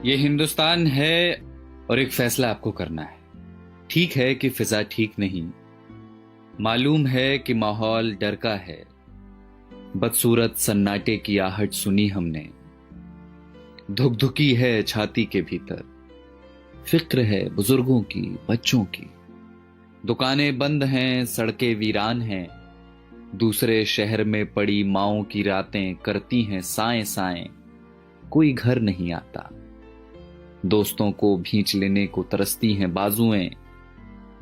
ये हिंदुस्तान है और एक फैसला आपको करना है। ठीक है कि फिजा ठीक नहीं, मालूम है कि माहौल डर का है। बदसूरत सन्नाटे की आहट सुनी हमने, धुकधुकी है छाती के भीतर। फिक्र है बुजुर्गों की, बच्चों की। दुकानें बंद हैं, सड़कें वीरान हैं। दूसरे शहर में पड़ी माओं की रातें करती हैं साएं साएं। कोई घर नहीं आता, दोस्तों को भींच लेने को तरसती हैं बाजुएं।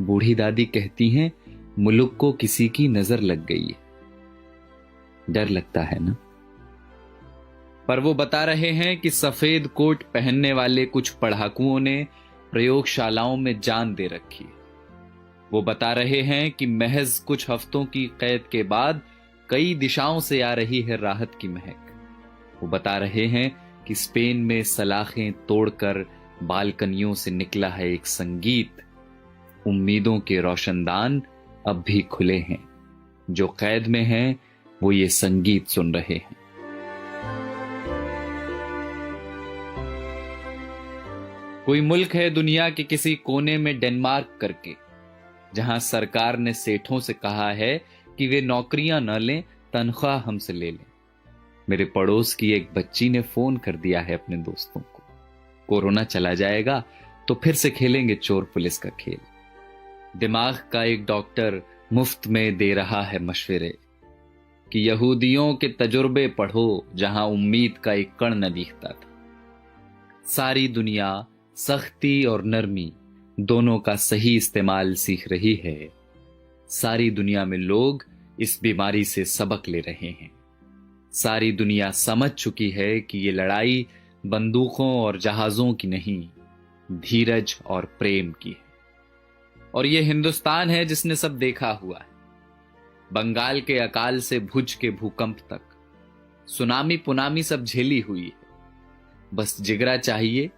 बूढ़ी दादी कहती हैं मुल्क को किसी की नजर लग गई है। डर लगता है ना? पर वो बता रहे हैं कि सफेद कोट पहनने वाले कुछ पढ़ाकुओं ने प्रयोगशालाओं में जान दे रखी है। वो बता रहे हैं कि महज कुछ हफ्तों की कैद के बाद कई दिशाओं से आ रही है राहत की महक। वो बता रहे हैं कि स्पेन में सलाखें तोड़कर बालकनियों से निकला है एक संगीत। उम्मीदों के रोशनदान अब भी खुले हैं। जो कैद में हैं वो ये संगीत सुन रहे हैं। कोई मुल्क है दुनिया के किसी कोने में डेनमार्क करके, जहां सरकार ने सेठों से कहा है कि वे नौकरियां न लें, तनख्वाह हमसे ले लें। मेरे पड़ोस की एक बच्ची ने फोन कर दिया है अपने दोस्तों को, कोरोना चला जाएगा तो फिर से खेलेंगे चोर पुलिस का खेल। दिमाग का एक डॉक्टर मुफ्त में दे रहा है मशवरे कि यहूदियों के तजुर्बे पढ़ो जहां उम्मीद का एक कण न दिखता था। सारी दुनिया सख्ती और नरमी दोनों का सही इस्तेमाल सीख रही है। सारी दुनिया में लोग इस बीमारी से सबक ले रहे हैं। सारी दुनिया समझ चुकी है कि ये लड़ाई बंदूकों और जहाजों की नहीं, धीरज और प्रेम की है। और ये हिंदुस्तान है जिसने सब देखा हुआ है। बंगाल के अकाल से भुज के भूकंप तक, सुनामी पुनामी सब झेली हुई है। बस जिगरा चाहिए,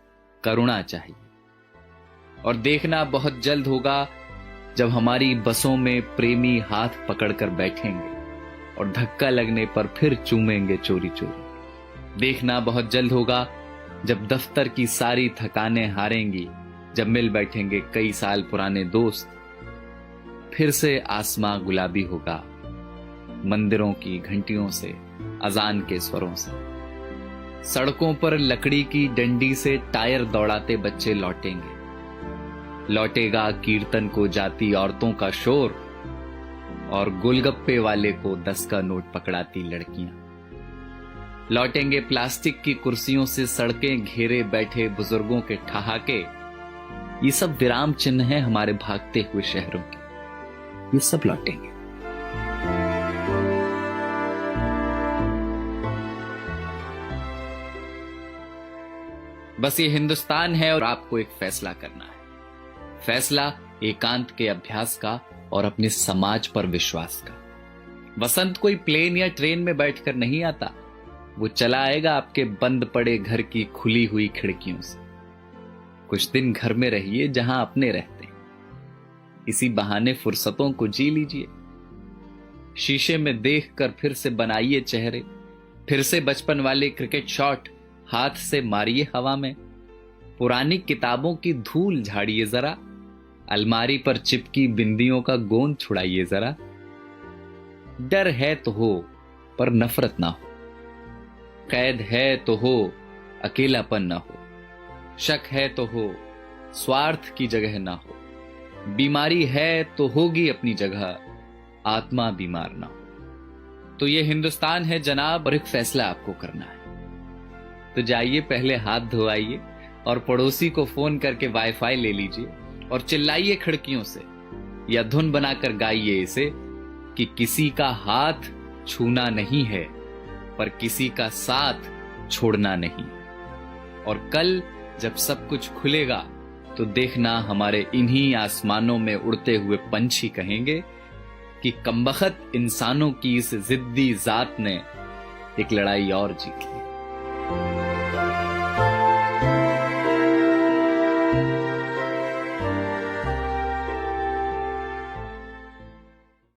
करुणा चाहिए। और देखना बहुत जल्द होगा जब हमारी बसों में प्रेमी हाथ पकड़कर बैठेंगे और धक्का लगने पर फिर चूमेंगे चोरी चोरी। देखना बहुत जल्द होगा जब दफ्तर की सारी थकानें हारेंगी, जब मिल बैठेंगे कई साल पुराने दोस्त। फिर से आसमां गुलाबी होगा, मंदिरों की घंटियों से, अजान के स्वरों से। सड़कों पर लकड़ी की डंडी से टायर दौड़ाते बच्चे लौटेंगे। लौटेगा कीर्तन को जाती औरतों का शोर और गोलगप्पे वाले को 10 का नोट पकड़ाती लड़कियां। लौटेंगे प्लास्टिक की कुर्सियों से सड़कें घेरे बैठे बुजुर्गों के ठहाके। ये सब विराम चिन्ह हैं हमारे भागते हुए शहरों के। ये सब लौटेंगे। बस ये हिंदुस्तान है और आपको एक फैसला करना है। फैसला एकांत के अभ्यास का और अपने समाज पर विश्वास का। वसंत कोई प्लेन या ट्रेन में बैठकर नहीं आता, वो चला आएगा आपके बंद पड़े घर की खुली हुई खिड़कियों से। कुछ दिन घर में रहिए जहां अपने रहते हैं। इसी बहाने फुर्सतों को जी लीजिए। शीशे में देखकर फिर से बनाइए चेहरे। फिर से बचपन वाले क्रिकेट शॉट हाथ से मारिए हवा में। पुरानी किताबों की धूल झाड़िए जरा। अलमारी पर चिपकी बिंदियों का गोंद छुड़ाइए जरा। डर है तो हो पर नफरत ना हो। कैद है तो हो, अकेलापन ना हो। शक है तो हो, स्वार्थ की जगह ना हो। बीमारी है तो होगी अपनी जगह, आत्मा बीमार ना हो। तो ये हिंदुस्तान है जनाब और एक फैसला आपको करना है। तो जाइए पहले हाथ धोआइए और पड़ोसी को फोन करके वाईफाई ले लीजिए और चिल्लाइए खिड़कियों से या धुन बनाकर गाइए इसे कि किसी का हाथ छूना नहीं है पर किसी का साथ छोड़ना नहीं। और कल जब सब कुछ खुलेगा तो देखना हमारे इन्हीं आसमानों में उड़ते हुए पंछी कहेंगे कि कमबख्त इंसानों की इस जिद्दी जात ने एक लड़ाई और जीत ली।